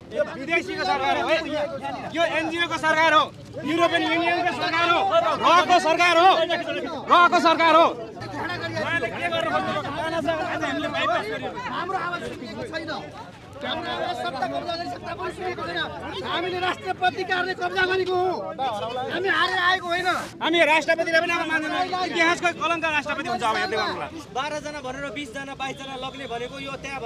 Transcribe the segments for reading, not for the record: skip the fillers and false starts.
यो विदेशीको सरकार हो, यो एनजिओको सरकार हो, युरोपियन युनियनको सरकार हो, रको सरकार हो, रको सरकार हो। उहाँले के गर्नु खोज्नुभएको हामीले बाइपास गरियो। हाम्रो आवाज सुनेको छैन, हाम्रो आवाज सत्ता कब्जा गर्ने सत्ता पनि सुनेको छैन। हामीले राष्ट्रपतिकारले कब्जा गरेको हो, हामी हारेर आएको होइन। हामी राष्ट्रपतिलाई पनि अब मान्दैनौँ। इतिहासको कलङ्क राष्ट्रपति हुन्छ अब हेर्दै गर्नुलाई। 12 जना भनेर 20 जना 22 जना लग्ने भनेको यो त्यहाँ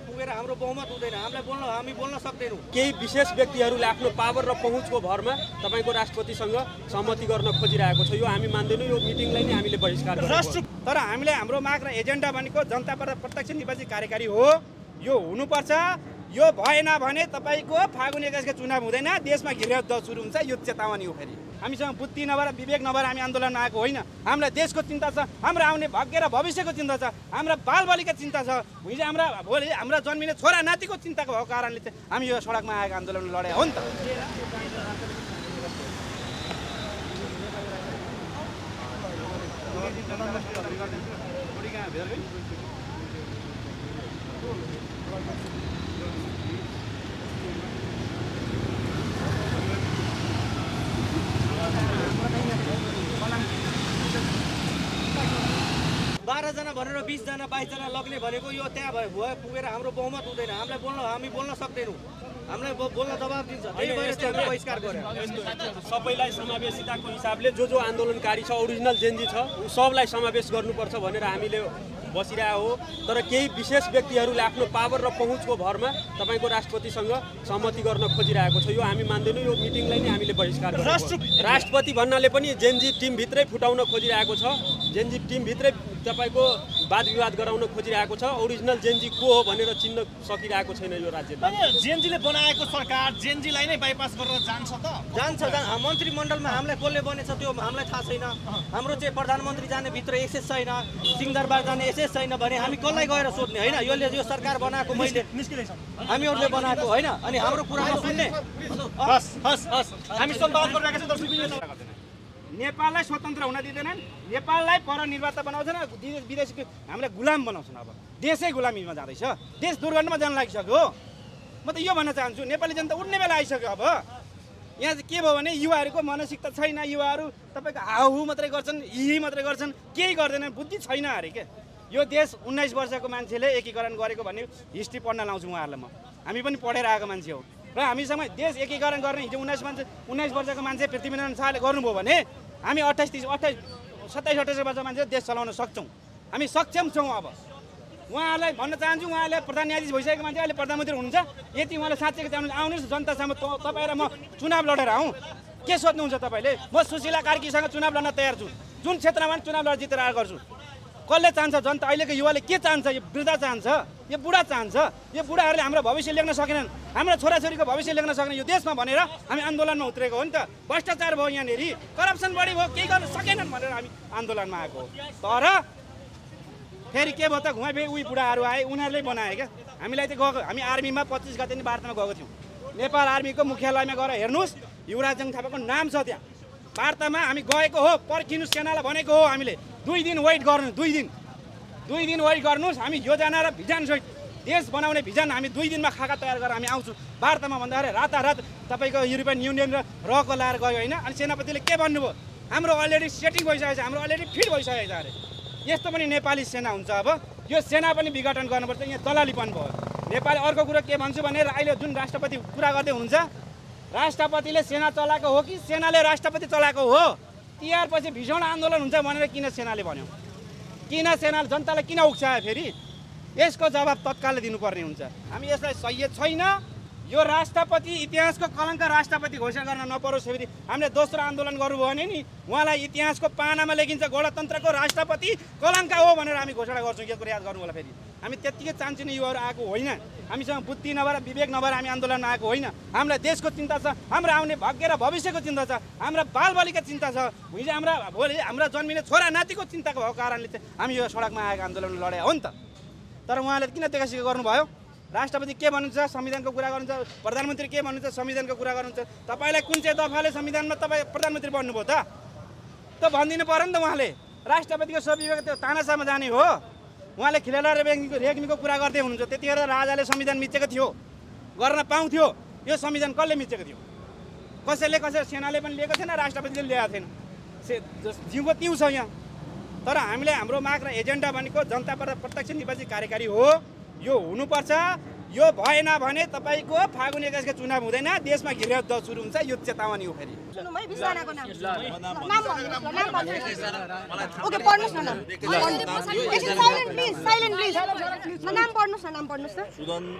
पुगेर हाम्रो बहुमत हुँदैन। हामी बोल्न सक्दैनौँ। केही विशेष व्यक्तिहरूले आफ्नो पावर र पहुँचको भरमा तपाईँको राष्ट्रपतिसँग सहमति गर्न खोजिरहेको छ। यो हामी मान्दैनौँ। यो मिटिङलाई नै हामीले बहिष्कार गर्छौँ। तर हामीले हाम्रो माग र एजेन्डा भनेको जनताबाट प्रत्यक्ष निर्वाचित कार्यकारी हो, यो हुनुपर्छ। यो भएन भने तपाईँको फागुन 21 चुनाव हुँदैन, देशमा घिर्याद सुरु हुन्छ। यो चेतावनी हो। फेरि हामीसँग बुद्धि नभएर विवेक नभएर हामी आन्दोलनमा आएको होइन। हामीलाई देशको चिन्ता छ, हाम्रो आउने भाग्य र भविष्यको चिन्ता छ, हाम्रा बालबालिका चिन्ता छ, हिजो भोलि हाम्रा जन्मिने छोरा नातिको चिन्ताको भएको कारणले चाहिँ हामी यो सडकमा आएको आन्दोलन लडे हो नि त। 12 जना भनेर 20 जना 22 जना लग्ने भनेको यो त्यहाँ पुगेर हाम्रो बहुमत हुँदैन। हामी बोल्न सक्दैनौँ। हामीलाई बोल्न दबाब दिन्छ। त्यही भएर चाहिँ हामीले बहिष्कार गर्यो। सबैलाई समावेशिताको हिसाबले जो आन्दोलनकारी छ, ओरिजिनल जेन्जी छ, सबलाई समावेश गर्नुपर्छ भनेर हामीले बसिरहेको हो। तर केही विशेष व्यक्तिहरूले आफ्नो पावर र पहुँचको भरमा तपाईँको राष्ट्रपतिसँग सहमति गर्न खोजिरहेको छ। यो हामी मान्दैनौँ। यो मिटिङलाई नै हामीले बहिष्कार गर्छौँ। राष्ट्रपति भन्नाले पनि जेन्जी टिमभित्रै फुटाउन खोजिरहेको छ। जेन्जी टिमभित्रै तपाईँको वाद विवाद गराउन खोजिरहेको छ। ओरिजिनल जेन्जी को हो भनेर चिन्न सकिरहेको छैन यो राज्यले। जेन्जीले बनाएको सरकार जेन्जीलाई नै बाइपास गरेर जान्छ त? जान्छ। मन्त्रीमण्डलमा हामीलाई कसले बनेछ त्यो हामीलाई थाहा छैन। हाम्रो चाहिँ प्रधानमन्त्री जाने भित्र एक्सेस छैन, सिंहदरबार जाने एक्सेस छैन भने हामी कसलाई गएर सोध्ने होइन? यो सरकार बनाएको मैले हामीहरूले बनाएको होइन। अनि हाम्रो कुरामा सुन्ने हामी संवाद गरिरहेका छौँ। नेपाललाई स्वतन्त्र हुन दिँदैनन्, नेपाललाई परनिर्वाचित बनाउँछन्, विदेशी हामीलाई गुलाम बनाउँछन्। अब देशै गुलामीमा जाँदैछ, देश दुर्घटनामा जान लागिसक्यो। म त यो भन्न चाहन्छु, नेपाली जनता उड्ने बेला आइसक्यो। अब यहाँ चाहिँ के भयो भने युवाहरूको मानसिकता छैन। युवाहरू तपाईँको हाउ मात्रै गर्छन्, यही मात्रै गर्छन्, केही गर्दैनन्, बुद्धि छैन अरे के। यो देश 19 वर्षको मान्छेले एकीकरण गरेको भन्ने हिस्ट्री पढ्न लाउँछु उहाँहरूलाई। हामी पनि पढेर आएको मान्छे हो र हामीसँग देश एकीकरण गर्ने हिजो 19 वर्षको मान्छे पृथ्वीनारायण शाहले गर्नुभयो भने हामी 27 वर्षको मान्छे देश चलाउन सक्छौँ। हामी सक्षम छौँ। अब उहाँलाई भन्न चाहन्छु, उहाँले प्रधान न्यायाधीश भइसकेको मान्छे अहिले प्रधानमन्त्री हुनुहुन्छ। यति उहाँले साँच्चै चाहनुहुन्छ आउनुहोस् जनतासँग तपाईँ र म चुनाव लडेर आउँ। के सोध्नुहुन्छ तपाईँले? म सुशीला कार्कीसँग चुनाव लड्न तयार छु। जुन क्षेत्रमा पनि चुनाव लडेर जितेर आएर गर्छु। कसले चाहन्छ? जनता अहिलेको युवाले के चाहन्छ? यो वृद्ध चाहन्छ, यो बुढा चाहन्छ। यो बुढाहरूले हाम्रो भविष्य लेख्न सकेनन्, हाम्रो छोराछोरीको भविष्य लेख्न सक्ने यो देशमा भनेर हामी आन्दोलनमा उत्रेको हो नि त। भ्रष्टाचार भयो, यहाँनिर करप्सन बढी भयो, केही गर्न सकेनन् भनेर हामी आन्दोलनमा आएको हो। तर फेरि के भयो त, घुमाइ उही बुढाहरू आए, उनीहरूले बनाए क्या। हामीलाई चाहिँ गएको, हामी आर्मीमा 25 गते नि वार्तामा गएको थियौँ। नेपाल आर्मीको मुख्यालयमा गएर हेर्नुहोस्, युवराजजङ थापाको नाम छ त्यहाँ। वार्तामा हामी गएको हो, पर्खिनु सेनालाई भनेको हो हामीले। 2 दिन वेट गर्नु, 2 दिन वेट गर्नुहोस्। हामी योजना र भिजनसहित देश बनाउने भिजन हामी 2 दिनमा खाका तयार गरेर हामी आउँछौँ। वार्तामा भन्दाखेरि रातारात तपाईँको युरोपियन युनियन र रको लाएर गयो होइन। अनि सेनापतिले के भन्नुभयो? हाम्रो अलरेडी सेटिङ भइसकेको छ, हाम्रो अलरेडी फिट भइसकेको छ अरे। यस्तो पनि नेपाली सेना हुन्छ। अब यो सेना पनि विघटन गर्नुपर्छ। यहाँ दलालीपन भयो। नेपाली अर्को कुरा के भन्छु भने अहिले जुन राष्ट्रपति कुरा गर्दै हुनुहुन्छ, राष्ट्रपतिले सेना चलाएको हो कि सेनाले राष्ट्रपति चलाएको हो? तिहार पछि भीषण आन्दोलन हुन्छ भनेर किन सेनाले भन्यो? किन सेनाले जनतालाई किन उक्सायो? फेरि यसको जवाब तत्कालै दिनुपर्ने हुन्छ। हामी यसलाई सही छैन। यो राष्ट्रपति इतिहासको कलङ्क राष्ट्रपति घोषणा गर्न नपरोस्। फेरि हामीले दोस्रो आन्दोलन गर्नुभयो भने नि उहाँलाई इतिहासको पानामा लेखिन्छ गणतन्त्रको राष्ट्रपति कलङ्क हो भनेर हामी घोषणा गर्छौँ। यसको याद गर्नु होला। फेरि हामी त्यत्तिकै चाहन्छु नि युवाहरू आएको होइन। हामीसँग बुद्धि नभएर विवेक नभएर हामी आन्दोलनमा आएको होइन। हामीलाई देशको चिन्ता छ, हाम्रो आउने भाग्य र भविष्यको चिन्ता छ, हाम्रा बालबालिका चिन्ता छ, हिजो भोलि हाम्रा जन्मिने छोरा नातिको चिन्ताको भएको कारणले चाहिँ हामी यो सडकमा आएको आन्दोलन लडे हो नि त। तर उहाँले किन त्यसै गर्नुभयो? राष्ट्रपति के भन्नुहुन्छ? संविधानको कुरा गर्नुहुन्छ। प्रधानमन्त्री के भन्नुहुन्छ? संविधानको कुरा गर्नुहुन्छ। तपाईँलाई कुन चाहिँ दफाले संविधानमा तपाईँ प्रधानमन्त्री बन्नुभयो त भनिदिनु पर्यो नि त। उहाँले राष्ट्रपतिको स्वविवेक त्यो तानासामा जाने हो। उहाँले खिलेला रेग्मीको कुरा गर्दै हुनुहुन्छ। त्यतिखेर राजाले संविधान मिचेको थियो, गर्न पाउँथ्यो। यो संविधान कसले मिचेको थियो? कसैले सेनाले पनि लिएको थिएन, राष्ट्रपतिले ल्याएको थिएन। जिउको तिउ छ यहाँ। तर हामीले हाम्रो माग र एजेन्डा भनेको जनताबाट प्रत्यक्ष निर्वाचित कार्यकारी हो, यो हुनुपर्छ। यो भएन भने तपाईँको फागुन 21 को चुनाव हुँदैन, देशमा गृहयुद्ध सुरु हुन्छ। यो चेतावनी हो। फेरि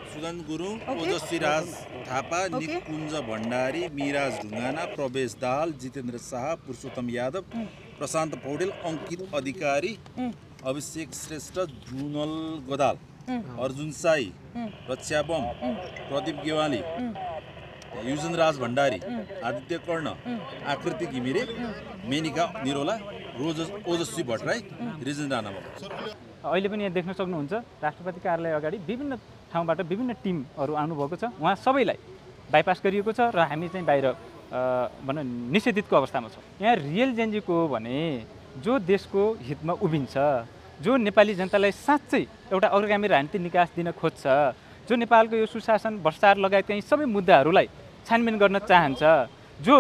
सुदन गुरुङ, ओजस्वी राज थापा, निकुञ्ज भण्डारी, मिराज ढुङ्गाना, प्रवेश दाहाल, जितेन्द्र शाह, पुरुषोत्तम यादव, प्रशान्त पौडेल, अङ्कित अधिकारी, अभिषेक श्रेष्ठ, जुनल गोदाल, अर्जुन साई, रक्षा बम, प्रदीप गेवाली, युजन राज भण्डारी, आदित्य कर्ण, आकृति घिमिरे, मेनिका निरोला, ओजस्वी भट्टराई, रिजन राणा। अहिले पनि यहाँ देख्न सक्नुहुन्छ राष्ट्रपति कार्यालय अगाडि विभिन्न ठाउँबाट विभिन्न टिमहरू आउनुभएको छ। उहाँ सबैलाई बाइपास गरिएको छ र हामी चाहिँ बाहिर भनौँ निषेधितको अवस्थामा छौँ। यहाँ रियल जेएनजी को भने जो देशको हितमा उभिन्छ, जो नेपाली जनतालाई साँच्चै एउटा अग्रगामी राजनीति निकास दिन खोज्छ, जो नेपालको यो सुशासन भ्रष्टाचार लगायतका यी सबै मुद्दाहरूलाई छानबिन गर्न चाहन्छ, जो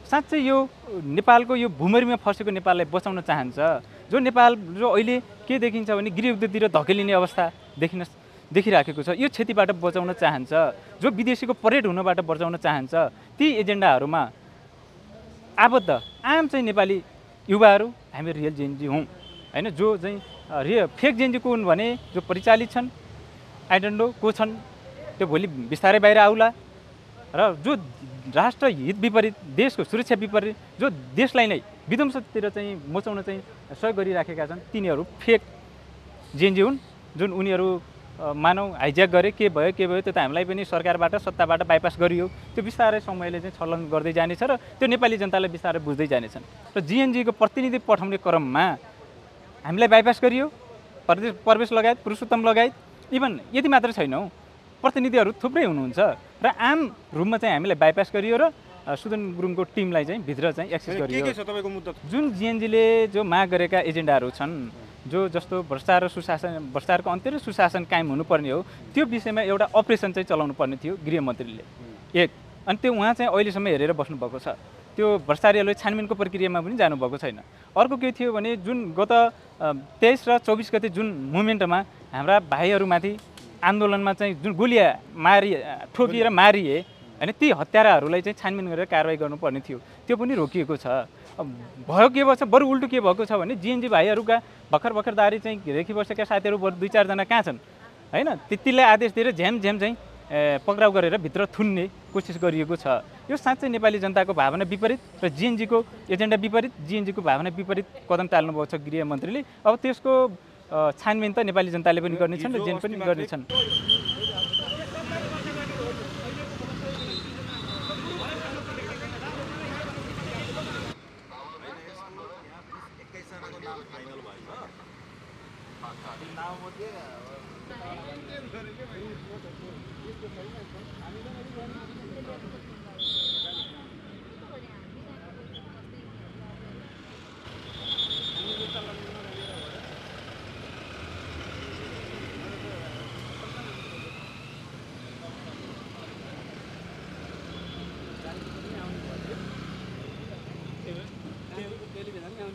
साँच्चै यो नेपालको यो भुमरीमा फसेको नेपाललाई बचाउन चाहन्छ, जो नेपाल जो अहिले के देखिन्छ भने गृहयुद्धतिर धकेलिने अवस्था देखिराखेको छ, यो क्षतिबाट बचाउन चाहन्छ, जो विदेशीको परेड हुनबाट बचाउन चाहन्छ, ती एजेन्डाहरूमा आबद्ध आम चाहिँ नेपाली युवाहरू हामी रियल जेएनजी हौँ हैन। जो चाहिँ फेक जेएनजी को हुन् भने जो परिचालित छन्, आई डोन्ट नो को छन्, त्यो भोलि बिस्तारै बाहिर आउला। र जो राष्ट्र हित विपरीत, देशको सुरक्षा विपरीत, जो देशलाई नै विध्वंसतिर चाहिँ मचाउन चाहिँ सहयोग गरिराखेका छन्, तिनीहरू फेक जेएनजी हुन्। जुन उनीहरू मानव हाइज्याक गरे, के भयो त्यो त हामीलाई पनि सरकारबाट सत्ताबाट बाइपास गरियो। त्यो बिस्तारै समयले चाहिँ छलन गर्दै जानेछ र त्यो नेपाली जनतालाई बिस्तारै बुझ्दै जानेछन्। र जिएनजीको प्रतिनिधि पठाउने क्रममा हामीलाई बाइपास गरियो, प्रवेश लगायत, पुरुषोत्तम लगायत, इभन यति मात्र छैन हौ, प्रतिनिधिहरू थुप्रै हुनुहुन्छ र आम रूपमा चाहिँ हामीलाई बाइपास गरियो र सुदन गुरुङको टिमलाई चाहिँ भित्र चाहिँ एक्सेस गरियो। के छ तपाईँको मुद्दा? जुन जिएनजीले जो माग गरेका एजेन्डाहरू छन्, जो जस्तो भ्रष्टाचार र सुशासन, भ्रष्टाचारको अन्त्य र सुशासन कायम हुनुपर्ने हो, त्यो विषयमा एउटा अपरेसन चाहिँ चलाउनु पर्ने थियो गृहमन्त्रीले। एक अनि त्यो उहाँ चाहिँ अहिलेसम्म हेरेर बस्नुभएको छ। त्यो भ्रष्टाचारीहरूले छानबिनको प्रक्रियामा पनि जानुभएको छैन। अर्को के थियो भने जुन गत 23 र 24 गते जुन मुभमेन्टमा हाम्रा भाइहरूमाथि आन्दोलनमा चाहिँ जुन गोलिया ठोकिएर मारिए होइन, ती हत्याराहरूलाई चाहिँ छानबिन गरेर कारवाही गर्नुपर्ने थियो, त्यो पनि रोकिएको छ। भयो के भन्छ, बरु उल्टो के भएको छ भने जिएनजी भाइहरूका भर्खरदारी चाहिँ रेखिबसेका साथीहरू बरु 2-4 जना कहाँ छन् होइन, त्यतिलाई आदेश दिएर झ्याम चाहिँ पक्राउ गरेर भित्र थुन्ने कोसिस गरिएको छ। यो साँच्चै नेपाली जनताको भावना विपरीत र जिएनजीको एजेन्डा विपरीत, जिएनजीको भावना विपरीत कदम चाल्नुभएको छ गृहमन्त्रीले। अब त्यसको छानबिन त नेपाली जनताले पनि गर्नेछन् र जेन पनि गर्नेछन्।